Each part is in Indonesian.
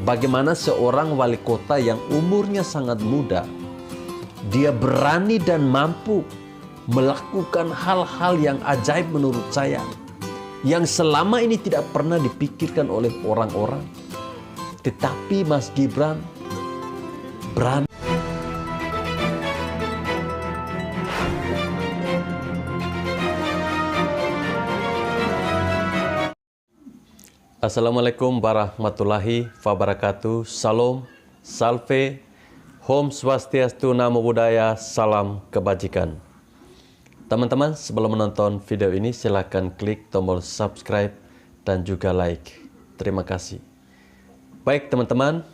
bagaimana seorang wali kota yang umurnya sangat muda, dia berani dan mampu melakukan hal-hal yang ajaib menurut saya, yang selama ini tidak pernah dipikirkan oleh orang-orang. Tetapi Mas Gibran berani. Assalamualaikum warahmatullahi wabarakatuh. Salam, salve, Om Swastiastu, Namo Buddhaya, salam kebajikan. Teman-teman, sebelum menonton video ini silakan klik tombol subscribe dan juga like. Terima kasih. Baik teman-teman,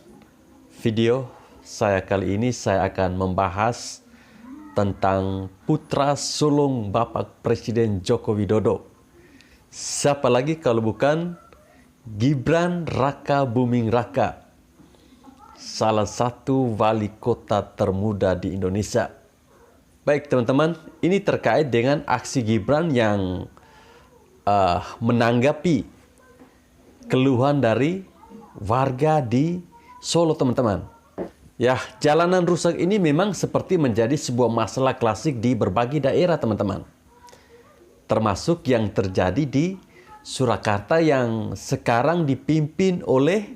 video saya kali ini saya akan membahas tentang putra sulung Bapak Presiden Joko Widodo. Siapa lagi kalau bukan Gibran Raka Buming Raka, salah satu wali kota termuda di Indonesia. Baik teman-teman, ini terkait dengan aksi Gibran yang menanggapi keluhan dari warga di Solo teman-teman. Ya, jalanan rusak ini memang seperti menjadi sebuah masalah klasik di berbagai daerah teman-teman. Termasuk yang terjadi di Surakarta yang sekarang dipimpin oleh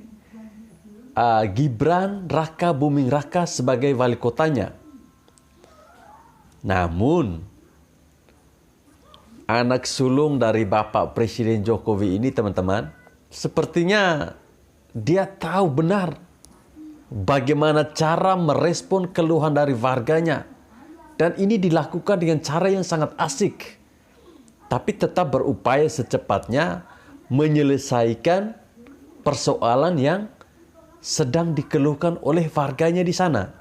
Gibran Raka Buming Raka sebagai wali kotanya. Namun, anak sulung dari Bapak Presiden Jokowi ini teman-teman, sepertinya dia tahu benar bagaimana cara merespon keluhan dari warganya. Dan ini dilakukan dengan cara yang sangat asik. Tapi tetap berupaya secepatnya menyelesaikan persoalan yang sedang dikeluhkan oleh warganya di sana.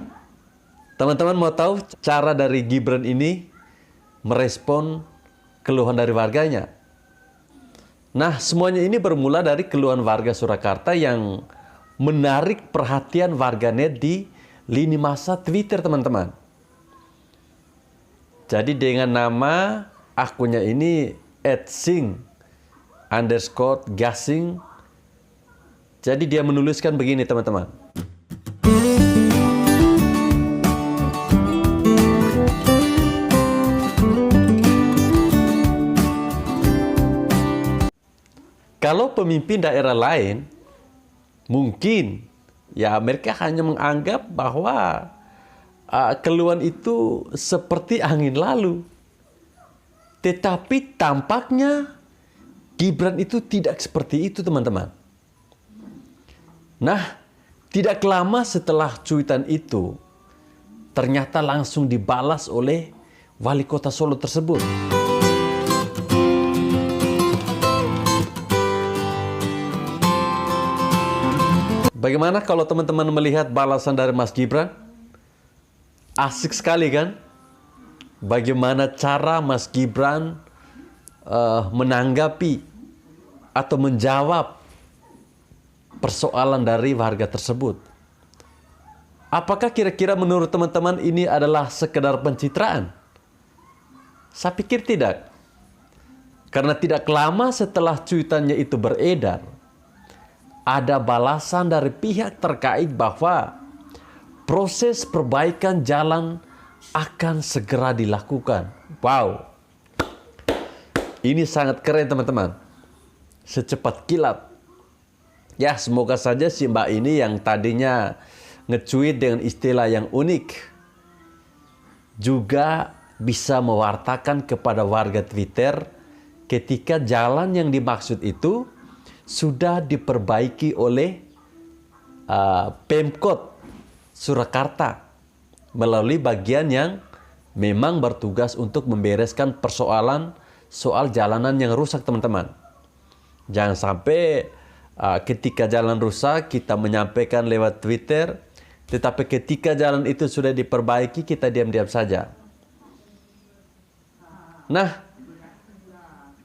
Teman-teman mau tahu cara dari Gibran ini merespon keluhan dari warganya? Nah, semuanya ini bermula dari keluhan warga Surakarta yang menarik perhatian warganet di lini masa Twitter, teman-teman. Jadi dengan nama akunnya ini @sing_gasing. Jadi dia menuliskan begini teman-teman. Kalau pemimpin daerah lain, mungkin ya mereka hanya menganggap bahwa keluhan itu seperti angin lalu. Tetapi tampaknya Gibran itu tidak seperti itu teman-teman. Nah, tidak lama setelah cuitan itu, ternyata langsung dibalas oleh wali kota Solo tersebut. Bagaimana kalau teman-teman melihat balasan dari Mas Gibran? Asik sekali kan? Bagaimana cara Mas Gibran menanggapi atau menjawab persoalan dari warga tersebut. Apakah kira-kira menurut teman-teman ini adalah sekedar pencitraan? Saya pikir tidak. Karena tidak lama setelah cuitannya itu beredar, ada balasan dari pihak terkait bahwa proses perbaikan jalan akan segera dilakukan. Wow. Ini sangat keren teman-teman. Secepat kilat. Ya, semoga saja si Mbak ini yang tadinya nge-tweet dengan istilah yang unik juga bisa mewartakan kepada warga Twitter ketika jalan yang dimaksud itu sudah diperbaiki oleh Pemkot Surakarta melalui bagian yang memang bertugas untuk membereskan persoalan soal jalanan yang rusak teman-teman. Jangan sampai ketika jalan rusak kita menyampaikan lewat Twitter, tetapi ketika jalan itu sudah diperbaiki kita diam-diam saja. Nah,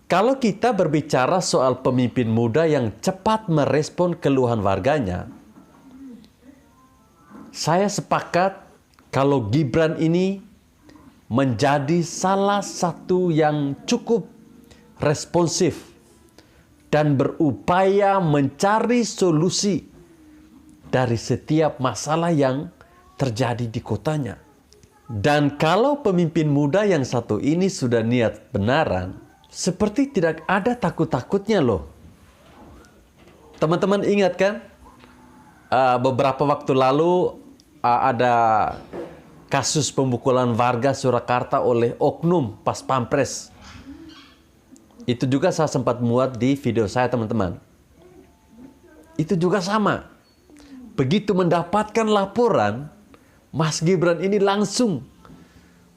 kalau kita berbicara soal pemimpin muda yang cepat merespon keluhan warganya, saya sepakat kalau Gibran ini menjadi salah satu yang cukup responsif dan berupaya mencari solusi dari setiap masalah yang terjadi di kotanya. Dan kalau pemimpin muda yang satu ini sudah niat benaran, seperti tidak ada takut-takutnya loh. Teman-teman ingat kan? Beberapa waktu lalu ada kasus pemukulan warga Surakarta oleh oknum Pas Pampres. Itu juga saya sempat muat di video saya, teman-teman. Itu juga sama. Begitu mendapatkan laporan, Mas Gibran ini langsung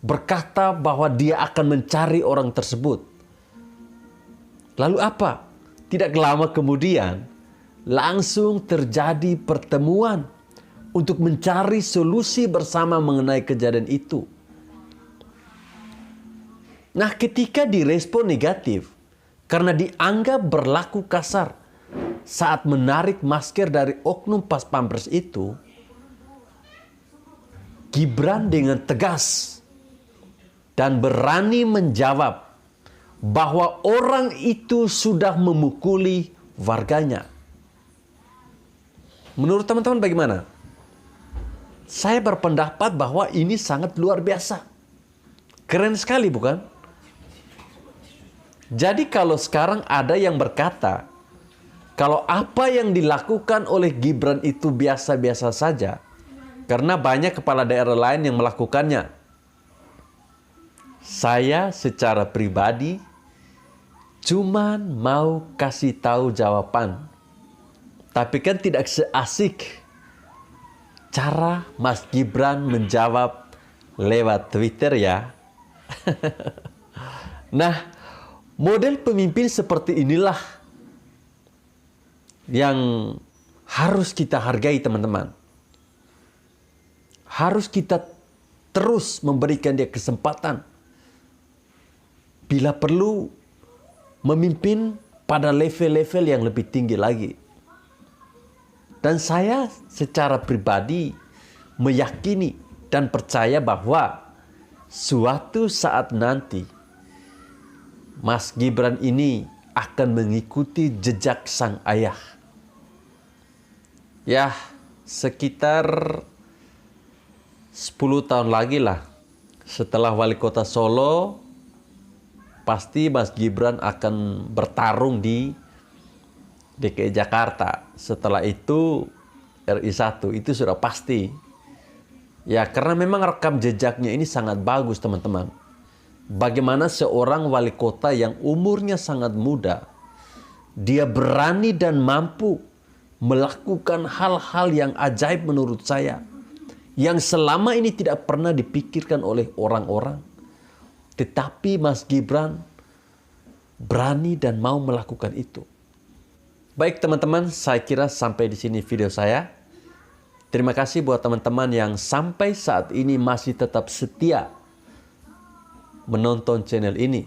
berkata bahwa dia akan mencari orang tersebut. Lalu apa? Tidak lama kemudian, langsung terjadi pertemuan untuk mencari solusi bersama mengenai kejadian itu. Nah, ketika direspon negatif, karena dianggap berlaku kasar saat menarik masker dari oknum Pas Pampres itu, Gibran dengan tegas dan berani menjawab bahwa orang itu sudah memukuli warganya. Menurut teman-teman bagaimana? Saya berpendapat bahwa ini sangat luar biasa. Keren sekali, bukan? Jadi kalau sekarang ada yang berkata, kalau apa yang dilakukan oleh Gibran itu biasa-biasa saja, karena banyak kepala daerah lain yang melakukannya. Saya secara pribadi cuman mau kasih tahu jawaban. Tapi kan tidak seasik cara Mas Gibran menjawab lewat Twitter ya. Nah, model pemimpin seperti inilah yang harus kita hargai, teman-teman. Harus kita terus memberikan dia kesempatan. Bila perlu memimpin pada level-level yang lebih tinggi lagi. Dan saya secara pribadi meyakini dan percaya bahwa suatu saat nanti Mas Gibran ini akan mengikuti jejak sang ayah. Ya, sekitar 10 tahun lagi lah setelah wali kota Solo, pasti Mas Gibran akan bertarung di DKI Jakarta. Setelah itu RI 1, itu sudah pasti. Ya, karena memang rekam jejaknya ini sangat bagus, teman-teman. Bagaimana seorang wali kota yang umurnya sangat muda, dia berani dan mampu melakukan hal-hal yang ajaib menurut saya, yang selama ini tidak pernah dipikirkan oleh orang-orang. Tetapi Mas Gibran berani dan mau melakukan itu. Baik teman-teman, saya kira sampai di sini video saya. Terima kasih buat teman-teman yang sampai saat ini masih tetap setia menonton channel ini.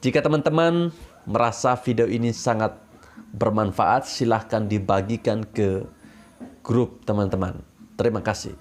Jika teman-teman merasa video ini sangat bermanfaat, silahkan dibagikan ke grup teman-teman. Terima kasih.